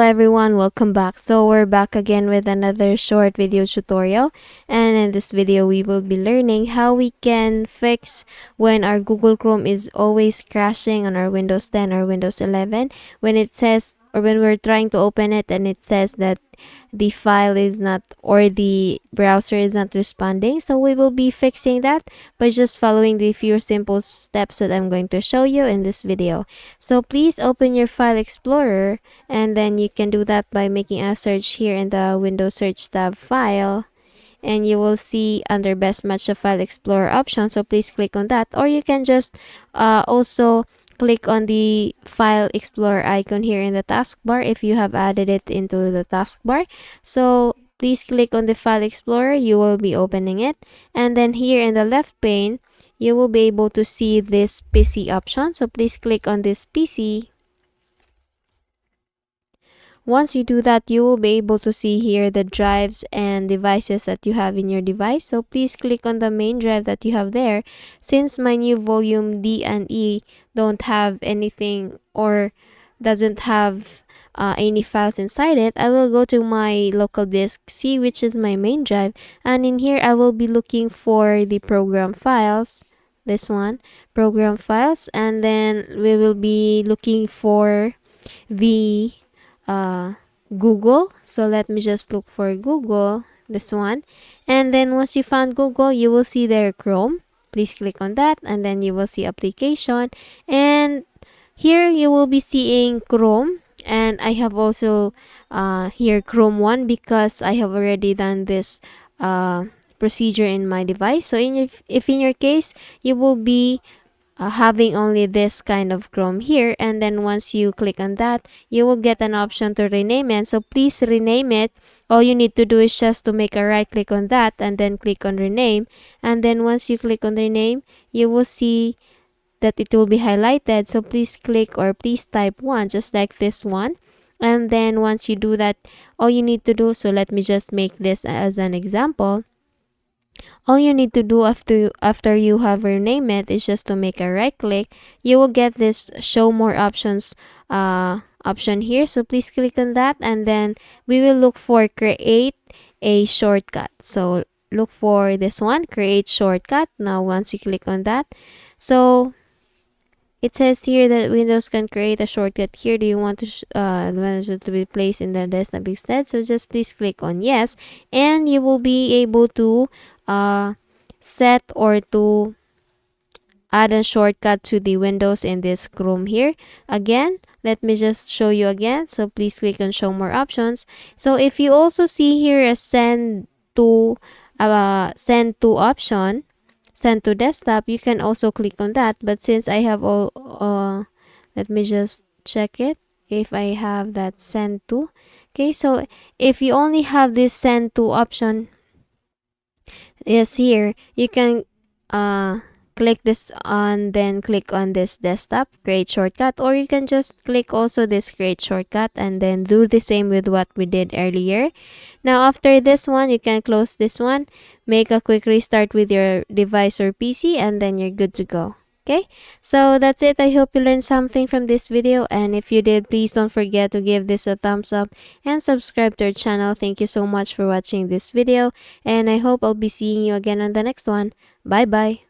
everyone, welcome back. So we're back again with another short video tutorial, and in this video we will be learning how we can fix when our Google Chrome is always crashing on our Windows 10 or Windows 11 when it says, or when we're trying to open it and it says that the file is not, or the browser is not responding. So we will be fixing that by just following the few simple steps that I'm going to show you in this video. So please open your File Explorer, and then you can do that by making a search here in the Windows Search tab, File, and you will see under Best Match the File Explorer option. So please click on that, or you can just also click on the File Explorer icon here in the taskbar if you have added it into the taskbar. So please click on the File Explorer, you will be opening it, and then here in the left pane you will be able to see this PC option. So please click on this PC. Once you do that, you will be able to see here the drives and devices that you have in your device. So please click on the main drive that you have there. Since my new volume D and E don't have anything, or doesn't have any files inside it, I will go to my local disk C, which is my main drive, and in here I will be looking for the program files. This one, program files, and then we will be looking for the Google. So let me just look for Google, this one, and then once you found Google, you will see there Chrome. Please click on that, and then you will see application, and here you will be seeing Chrome, and I have also here Chrome 1 because I have already done this procedure in my device. So if in your case you will be having only this kind of Chrome here, and then once you click on that, you will get an option to rename it. So please rename it. All you need to do is just to make a right click on that and then click on rename, and then once you click on rename, you will see that it will be highlighted. So please click, or please type 1, just like this one, and then once you do that, all you need to do, so let me just make this as an example. All you need to do after you have renamed it is just to make a right click. You will get this show more options option here. So please click on that, and then we will look for create a shortcut. So look for this one, create shortcut. Now once you click on that, so it says here that Windows can create a shortcut here. Do you want to be placed in the desktop instead? So just please click on yes, and you will be able to set or to add a shortcut to the windows in this Chrome here. Again, let me just show you again. So please click on show more options. So if you also see here a send to option, send to desktop, you can also click on that. But since I have all let me just check it if I have that send to. Okay, so if you only have this send to option, yes, here you can click this on, then click on this desktop create shortcut, or you can just click also this create shortcut and then do the same with what we did earlier. Now after this one, you can close this one, make a quick restart with your device or PC, and then you're good to go. Okay, so that's it. I hope you learned something from this video, and if you did, please don't forget to give this a thumbs up and subscribe to our channel. Thank you so much for watching this video, and I hope I'll be seeing you again on the next one. Bye bye.